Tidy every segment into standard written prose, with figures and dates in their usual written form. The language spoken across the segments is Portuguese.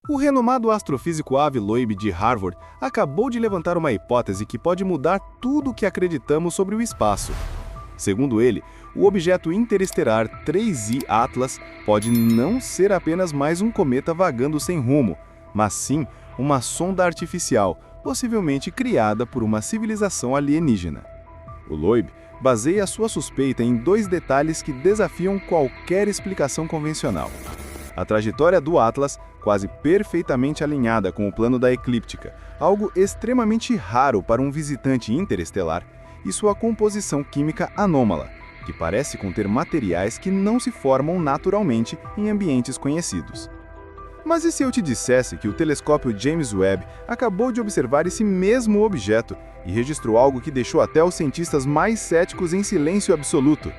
O renomado astrofísico Avi Loeb de Harvard acabou de levantar uma hipótese que pode mudar tudo o que acreditamos sobre o espaço. Segundo ele, o objeto interestelar 3I Atlas pode não ser apenas mais um cometa vagando sem rumo, mas sim uma sonda artificial, possivelmente criada por uma civilização alienígena. O Loeb baseia sua suspeita em dois detalhes que desafiam qualquer explicação convencional: a trajetória do Atlas, quase perfeitamente alinhada com o plano da eclíptica, algo extremamente raro para um visitante interestelar, e sua composição química anômala, que parece conter materiais que não se formam naturalmente em ambientes conhecidos. Mas e se eu te dissesse que o telescópio James Webb acabou de observar esse mesmo objeto e registrou algo que deixou até os cientistas mais céticos em silêncio absoluto?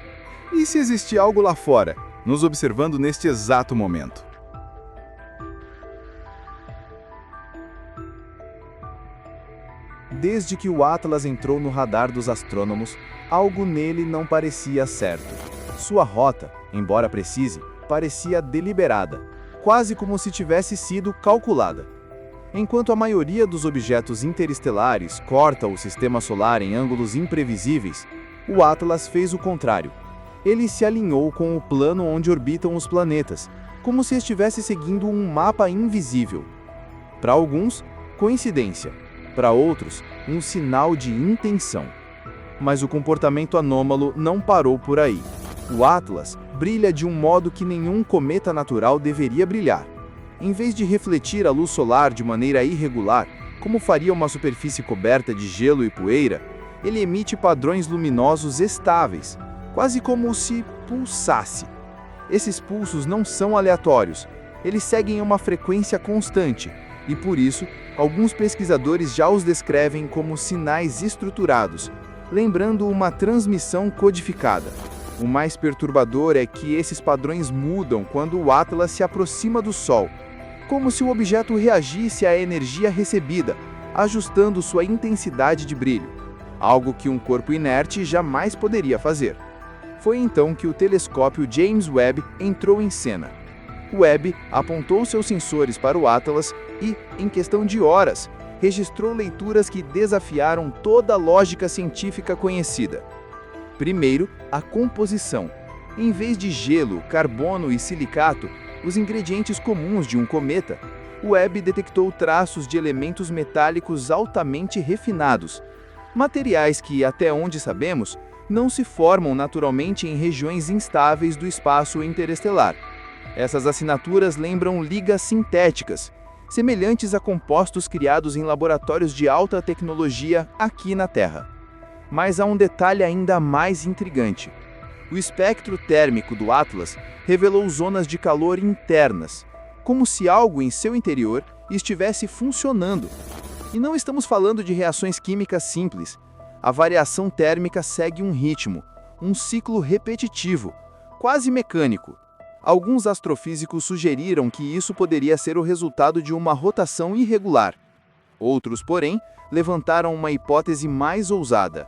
E se existia algo lá fora, nos observando neste exato momento? Desde que o Atlas entrou no radar dos astrônomos, algo nele não parecia certo. Sua rota, embora precise, parecia deliberada, quase como se tivesse sido calculada. Enquanto a maioria dos objetos interestelares corta o sistema solar em ângulos imprevisíveis, o Atlas fez o contrário. Ele se alinhou com o plano onde orbitam os planetas, como se estivesse seguindo um mapa invisível. Para alguns, coincidência. Para outros, um sinal de intenção. Mas o comportamento anômalo não parou por aí. O Atlas brilha de um modo que nenhum cometa natural deveria brilhar. Em vez de refletir a luz solar de maneira irregular, como faria uma superfície coberta de gelo e poeira, ele emite padrões luminosos estáveis, quase como se pulsasse. Esses pulsos não são aleatórios, eles seguem uma frequência constante, e por isso, alguns pesquisadores já os descrevem como sinais estruturados, lembrando uma transmissão codificada. O mais perturbador é que esses padrões mudam quando o Atlas se aproxima do Sol, como se o objeto reagisse à energia recebida, ajustando sua intensidade de brilho, algo que um corpo inerte jamais poderia fazer. Foi então que o telescópio James Webb entrou em cena. Webb apontou seus sensores para o Atlas e, em questão de horas, registrou leituras que desafiaram toda a lógica científica conhecida. Primeiro, a composição. Em vez de gelo, carbono e silicato, os ingredientes comuns de um cometa, Webb detectou traços de elementos metálicos altamente refinados, materiais que, até onde sabemos, não se formam naturalmente em regiões instáveis do espaço interestelar. Essas assinaturas lembram ligas sintéticas, semelhantes a compostos criados em laboratórios de alta tecnologia aqui na Terra. Mas há um detalhe ainda mais intrigante. O espectro térmico do Atlas revelou zonas de calor internas, como se algo em seu interior estivesse funcionando. E não estamos falando de reações químicas simples. A variação térmica segue um ritmo, um ciclo repetitivo, quase mecânico. Alguns astrofísicos sugeriram que isso poderia ser o resultado de uma rotação irregular. Outros, porém, levantaram uma hipótese mais ousada.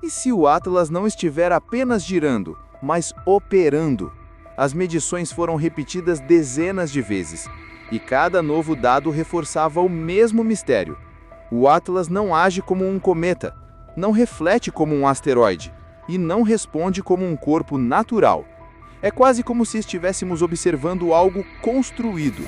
E se o Atlas não estiver apenas girando, mas operando? As medições foram repetidas dezenas de vezes, e cada novo dado reforçava o mesmo mistério. O Atlas não age como um cometa, não reflete como um asteroide, e não responde como um corpo natural. É quase como se estivéssemos observando algo construído,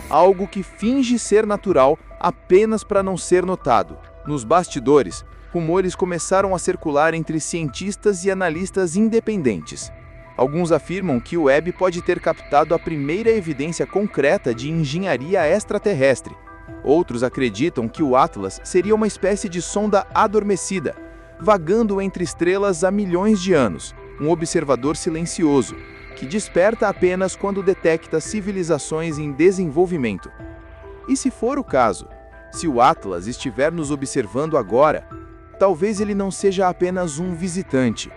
algo que finge ser natural apenas para não ser notado. Nos bastidores, rumores começaram a circular entre cientistas e analistas independentes. Alguns afirmam que o Webb pode ter captado a primeira evidência concreta de engenharia extraterrestre. Outros acreditam que o Atlas seria uma espécie de sonda adormecida, vagando entre estrelas há milhões de anos, um observador silencioso, que desperta apenas quando detecta civilizações em desenvolvimento. E se for o caso, se o Atlas estiver nos observando agora, talvez ele não seja apenas um visitante.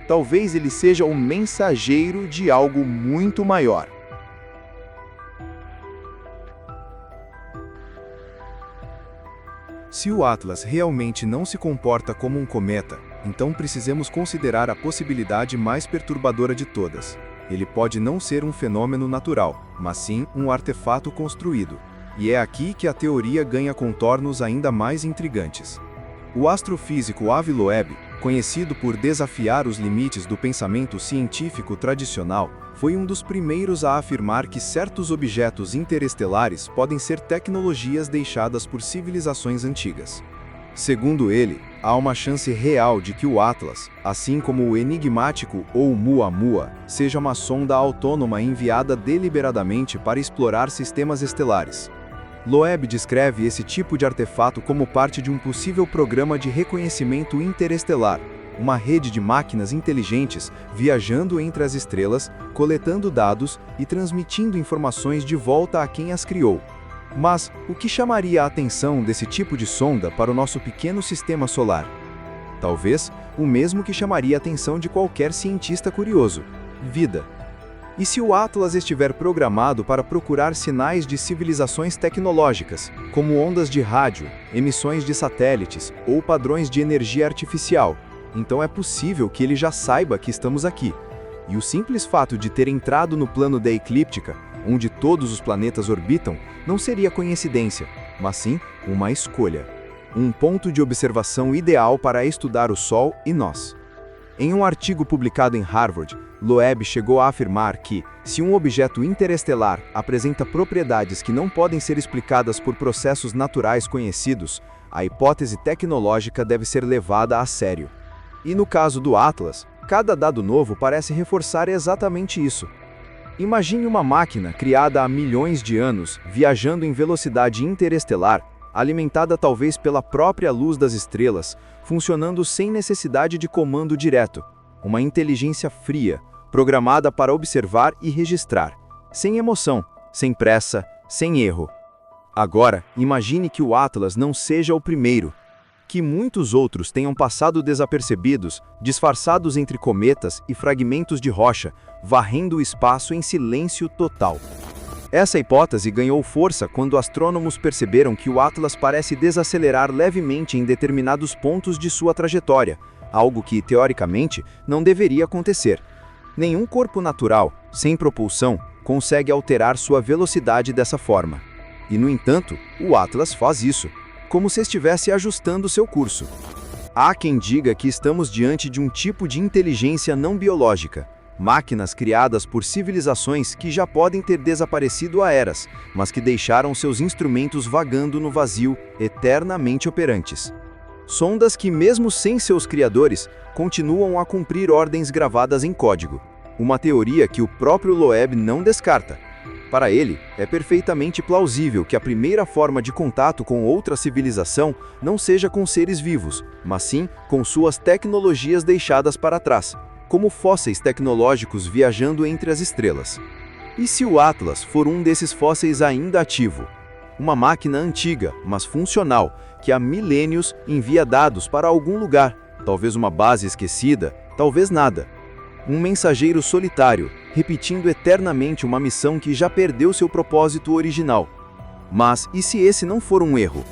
Talvez ele seja o mensageiro de algo muito maior. Se o Atlas realmente não se comporta como um cometa, então precisamos considerar a possibilidade mais perturbadora de todas. Ele pode não ser um fenômeno natural, mas sim um artefato construído. E é aqui que a teoria ganha contornos ainda mais intrigantes. O astrofísico Avi Loeb, conhecido por desafiar os limites do pensamento científico tradicional, foi um dos primeiros a afirmar que certos objetos interestelares podem ser tecnologias deixadas por civilizações antigas. Segundo ele, há uma chance real de que o Atlas, assim como o enigmático ou Muamua, seja uma sonda autônoma enviada deliberadamente para explorar sistemas estelares. Loeb descreve esse tipo de artefato como parte de um possível programa de reconhecimento interestelar, uma rede de máquinas inteligentes viajando entre as estrelas, coletando dados e transmitindo informações de volta a quem as criou. Mas o que chamaria a atenção desse tipo de sonda para o nosso pequeno sistema solar? Talvez o mesmo que chamaria a atenção de qualquer cientista curioso: vida. E se o Atlas estiver programado para procurar sinais de civilizações tecnológicas, como ondas de rádio, emissões de satélites ou padrões de energia artificial, então é possível que ele já saiba que estamos aqui. E o simples fato de ter entrado no plano da eclíptica, onde todos os planetas orbitam, não seria coincidência, mas sim uma escolha. Um ponto de observação ideal para estudar o Sol e nós. Em um artigo publicado em Harvard, Loeb chegou a afirmar que, se um objeto interestelar apresenta propriedades que não podem ser explicadas por processos naturais conhecidos, a hipótese tecnológica deve ser levada a sério. E no caso do Atlas, cada dado novo parece reforçar exatamente isso. Imagine uma máquina criada há milhões de anos, viajando em velocidade interestelar, alimentada talvez pela própria luz das estrelas, funcionando sem necessidade de comando direto. Uma inteligência fria, programada para observar e registrar, sem emoção, sem pressa, sem erro. Agora, imagine que o Atlas não seja o primeiro, que muitos outros tenham passado desapercebidos, disfarçados entre cometas e fragmentos de rocha, varrendo o espaço em silêncio total. Essa hipótese ganhou força quando astrônomos perceberam que o Atlas parece desacelerar levemente em determinados pontos de sua trajetória, algo que, teoricamente, não deveria acontecer. Nenhum corpo natural, sem propulsão, consegue alterar sua velocidade dessa forma. E, no entanto, o Atlas faz isso, como se estivesse ajustando seu curso. Há quem diga que estamos diante de um tipo de inteligência não biológica, máquinas criadas por civilizações que já podem ter desaparecido há eras, mas que deixaram seus instrumentos vagando no vazio, eternamente operantes. Sondas que, mesmo sem seus criadores, continuam a cumprir ordens gravadas em código. Uma teoria que o próprio Loeb não descarta. Para ele, é perfeitamente plausível que a primeira forma de contato com outra civilização não seja com seres vivos, mas sim com suas tecnologias deixadas para trás, como fósseis tecnológicos viajando entre as estrelas. E se o Atlas for um desses fósseis ainda ativo? Uma máquina antiga, mas funcional, que há milênios envia dados para algum lugar, talvez uma base esquecida, talvez nada. Um mensageiro solitário, repetindo eternamente uma missão que já perdeu seu propósito original. Mas e se esse não for um erro?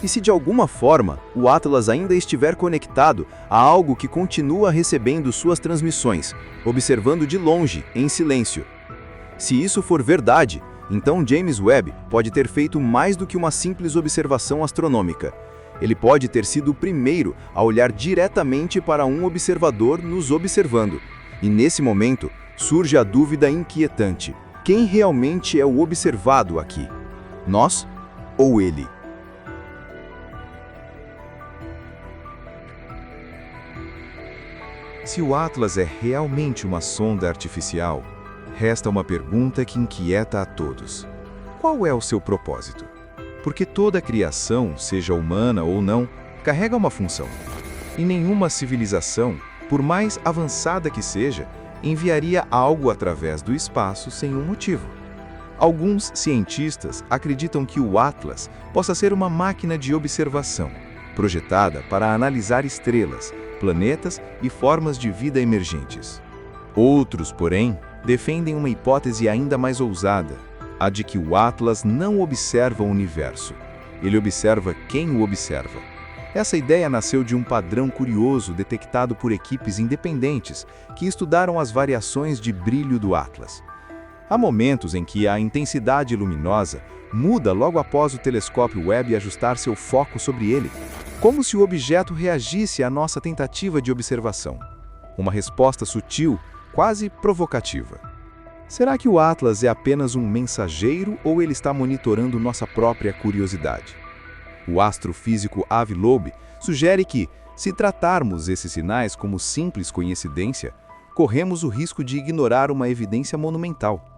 E se de alguma forma o Atlas ainda estiver conectado a algo que continua recebendo suas transmissões, observando de longe, em silêncio? Se isso for verdade, então James Webb pode ter feito mais do que uma simples observação astronômica. Ele pode ter sido o primeiro a olhar diretamente para um observador nos observando. E nesse momento, surge a dúvida inquietante: quem realmente é o observado aqui? Nós ou ele? Se o Atlas é realmente uma sonda artificial, resta uma pergunta que inquieta a todos. Qual é o seu propósito? Porque toda criação, seja humana ou não, carrega uma função. E nenhuma civilização, por mais avançada que seja, enviaria algo através do espaço sem um motivo. Alguns cientistas acreditam que o Atlas possa ser uma máquina de observação, projetada para analisar estrelas, planetas e formas de vida emergentes. Outros, porém, defendem uma hipótese ainda mais ousada, a de que o Atlas não observa o universo. Ele observa quem o observa. Essa ideia nasceu de um padrão curioso detectado por equipes independentes que estudaram as variações de brilho do Atlas. Há momentos em que a intensidade luminosa muda logo após o telescópio Webb ajustar seu foco sobre ele, como se o objeto reagisse à nossa tentativa de observação. Uma resposta sutil, quase provocativa. Será que o Atlas é apenas um mensageiro ou ele está monitorando nossa própria curiosidade? O astrofísico Avi Loeb sugere que, se tratarmos esses sinais como simples coincidência, corremos o risco de ignorar uma evidência monumental.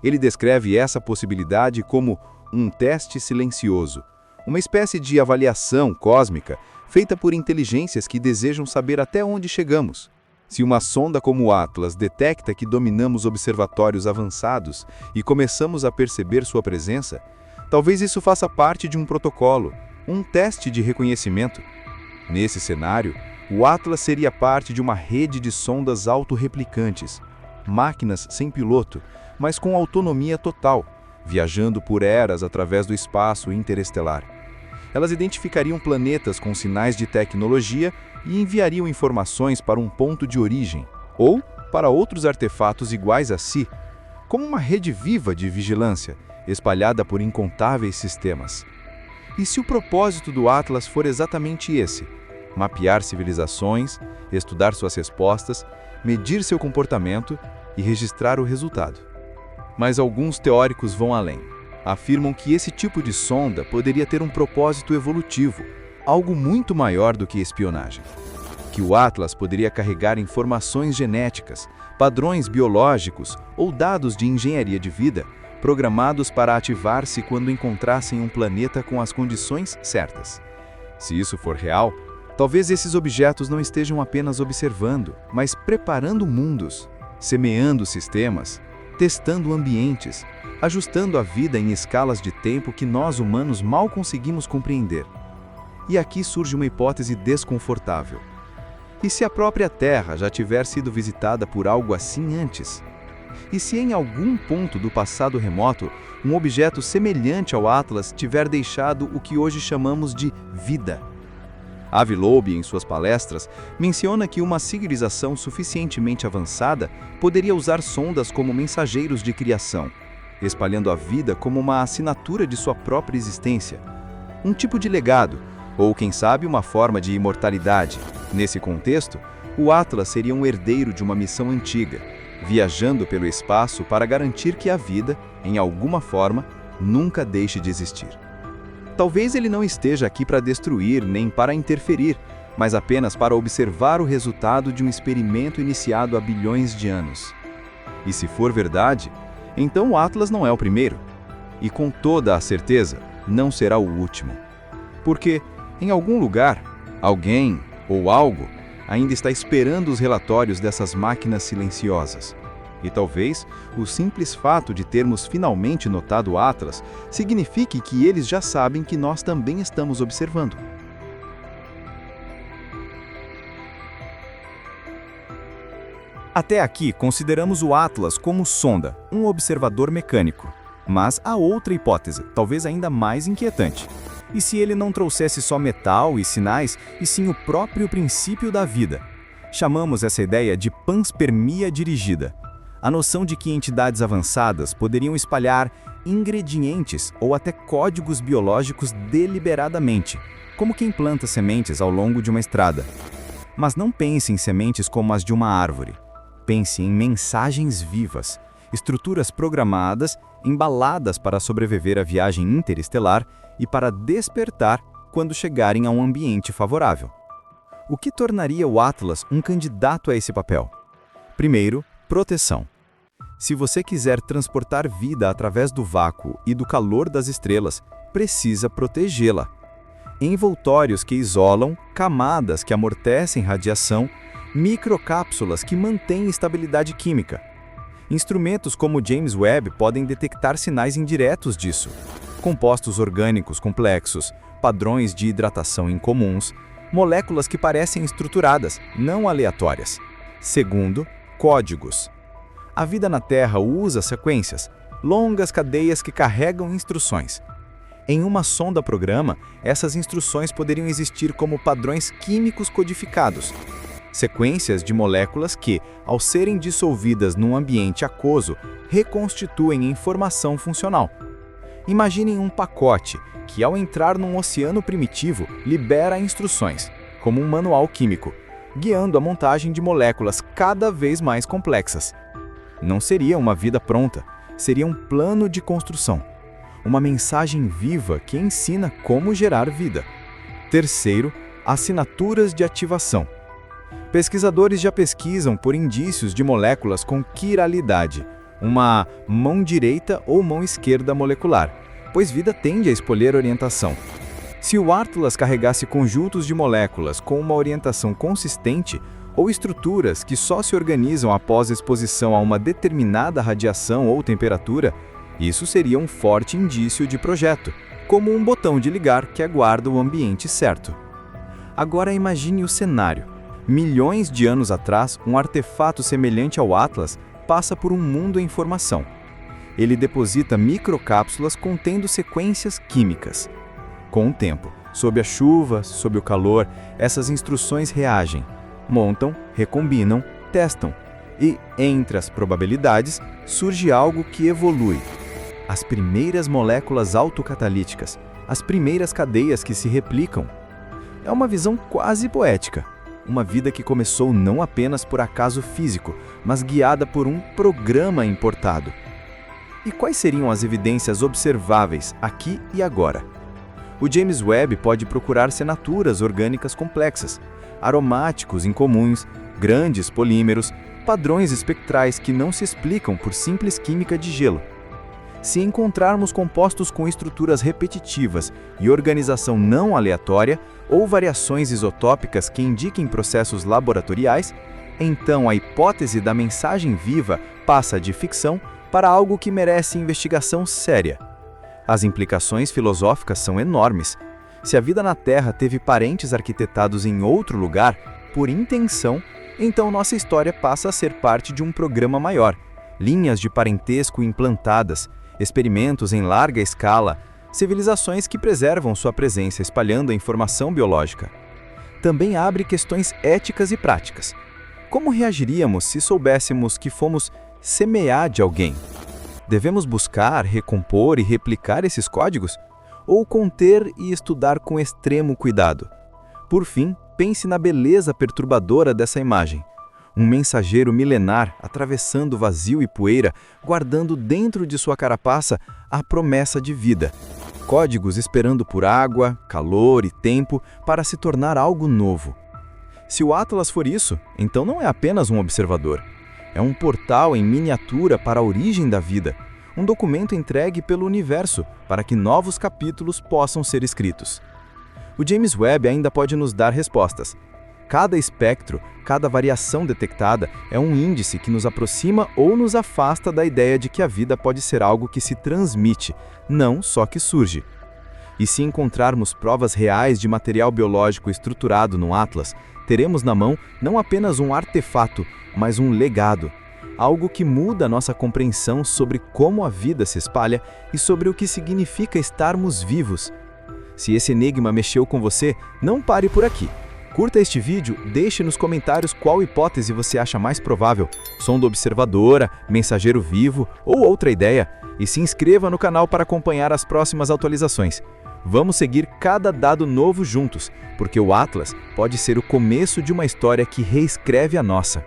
Ele descreve essa possibilidade como um teste silencioso, uma espécie de avaliação cósmica feita por inteligências que desejam saber até onde chegamos. Se uma sonda como o Atlas detecta que dominamos observatórios avançados e começamos a perceber sua presença, talvez isso faça parte de um protocolo, um teste de reconhecimento. Nesse cenário, o Atlas seria parte de uma rede de sondas autorreplicantes, máquinas sem piloto, mas com autonomia total, viajando por eras através do espaço interestelar. Elas identificariam planetas com sinais de tecnologia e enviariam informações para um ponto de origem, ou para outros artefatos iguais a si, como uma rede viva de vigilância, espalhada por incontáveis sistemas. E se o propósito do Atlas for exatamente esse, mapear civilizações, estudar suas respostas, medir seu comportamento e registrar o resultado? Mas alguns teóricos vão além. Afirmam que esse tipo de sonda poderia ter um propósito evolutivo, algo muito maior do que espionagem. Que o Atlas poderia carregar informações genéticas, padrões biológicos ou dados de engenharia de vida, programados para ativar-se quando encontrassem um planeta com as condições certas. Se isso for real, talvez esses objetos não estejam apenas observando, mas preparando mundos, semeando sistemas, testando ambientes, ajustando a vida em escalas de tempo que nós humanos mal conseguimos compreender. E aqui surge uma hipótese desconfortável. E se a própria Terra já tiver sido visitada por algo assim antes? E se em algum ponto do passado remoto, um objeto semelhante ao Atlas tiver deixado o que hoje chamamos de vida? Avi Loeb, em suas palestras, menciona que uma civilização suficientemente avançada poderia usar sondas como mensageiros de criação, espalhando a vida como uma assinatura de sua própria existência. Um tipo de legado, ou quem sabe uma forma de imortalidade. Nesse contexto, o Atlas seria um herdeiro de uma missão antiga, viajando pelo espaço para garantir que a vida, em alguma forma, nunca deixe de existir. Talvez ele não esteja aqui para destruir nem para interferir, mas apenas para observar o resultado de um experimento iniciado há bilhões de anos. E se for verdade, então o Atlas não é o primeiro. E com toda a certeza, não será o último. Porque, em algum lugar, alguém ou algo ainda está esperando os relatórios dessas máquinas silenciosas. E talvez o simples fato de termos finalmente notado o Atlas signifique que eles já sabem que nós também estamos observando. Até aqui, consideramos o Atlas como sonda, um observador mecânico. Mas há outra hipótese, talvez ainda mais inquietante. E se ele não trouxesse só metal e sinais, e sim o próprio princípio da vida? Chamamos essa ideia de panspermia dirigida. A noção de que entidades avançadas poderiam espalhar ingredientes ou até códigos biológicos deliberadamente, como quem planta sementes ao longo de uma estrada. Mas não pense em sementes como as de uma árvore. Pense em mensagens vivas, estruturas programadas, embaladas para sobreviver à viagem interestelar e para despertar quando chegarem a um ambiente favorável. O que tornaria o Atlas um candidato a esse papel? Primeiro, proteção. Se você quiser transportar vida através do vácuo e do calor das estrelas, precisa protegê-la. Envoltórios que isolam, camadas que amortecem radiação, microcápsulas que mantêm estabilidade química. Instrumentos como o James Webb podem detectar sinais indiretos disso. Compostos orgânicos complexos, padrões de hidratação incomuns, moléculas que parecem estruturadas, não aleatórias. Segundo, códigos. A vida na Terra usa sequências, longas cadeias que carregam instruções. Em uma sonda-programa, essas instruções poderiam existir como padrões químicos codificados. sequências de moléculas que, ao serem dissolvidas num ambiente aquoso, reconstituem em formação funcional. Imaginem um pacote que, ao entrar num oceano primitivo, libera instruções, como um manual químico, guiando a montagem de moléculas cada vez mais complexas. Não seria uma vida pronta, seria um plano de construção, uma mensagem viva que ensina como gerar vida. Terceiro, assinaturas de ativação. Pesquisadores já pesquisam por indícios de moléculas com quiralidade, uma mão direita ou mão esquerda molecular, pois vida tende a escolher orientação. Se o Atlas carregasse conjuntos de moléculas com uma orientação consistente ou estruturas que só se organizam após exposição a uma determinada radiação ou temperatura, isso seria um forte indício de projeto, como um botão de ligar que aguarda o ambiente certo. Agora imagine o cenário. Milhões de anos atrás, um artefato semelhante ao Atlas passa por um mundo em formação. Ele deposita microcápsulas contendo sequências químicas. Com o tempo, sob a chuva, sob o calor, essas instruções reagem, montam, recombinam, testam. E, entre as probabilidades, surge algo que evolui. As primeiras moléculas autocatalíticas, as primeiras cadeias que se replicam. É uma visão quase poética. Uma vida que começou não apenas por acaso físico, mas guiada por um programa importado. E quais seriam as evidências observáveis aqui e agora? O James Webb pode procurar assinaturas orgânicas complexas, aromáticos incomuns, grandes polímeros, padrões espectrais que não se explicam por simples química de gelo. Se encontrarmos compostos com estruturas repetitivas e organização não aleatória, ou variações isotópicas que indiquem processos laboratoriais, então a hipótese da mensagem viva passa de ficção para algo que merece investigação séria. As implicações filosóficas são enormes. Se a vida na Terra teve parentes arquitetados em outro lugar, por intenção, então nossa história passa a ser parte de um programa maior. Linhas de parentesco implantadas, experimentos em larga escala, civilizações que preservam sua presença espalhando a informação biológica. Também abre questões éticas e práticas. Como reagiríamos se soubéssemos que fomos semear de alguém? Devemos buscar, recompor e replicar esses códigos? Ou conter e estudar com extremo cuidado? Por fim, pense na beleza perturbadora dessa imagem. Um mensageiro milenar atravessando vazio e poeira, guardando dentro de sua carapaça a promessa de vida. Códigos esperando por água, calor e tempo para se tornar algo novo. Se o Atlas for isso, então não é apenas um observador. É um portal em miniatura para a origem da vida, um documento entregue pelo universo para que novos capítulos possam ser escritos. O James Webb ainda pode nos dar respostas. Cada espectro, cada variação detectada é um índice que nos aproxima ou nos afasta da ideia de que a vida pode ser algo que se transmite, não só que surge. E se encontrarmos provas reais de material biológico estruturado no Atlas, teremos na mão não apenas um artefato, mas um legado. Algo que muda a nossa compreensão sobre como a vida se espalha e sobre o que significa estarmos vivos. Se esse enigma mexeu com você, não pare por aqui. Curta este vídeo, deixe nos comentários qual hipótese você acha mais provável, sonda observadora, mensageiro vivo ou outra ideia, e se inscreva no canal para acompanhar as próximas atualizações. Vamos seguir cada dado novo juntos, porque o Atlas pode ser o começo de uma história que reescreve a nossa.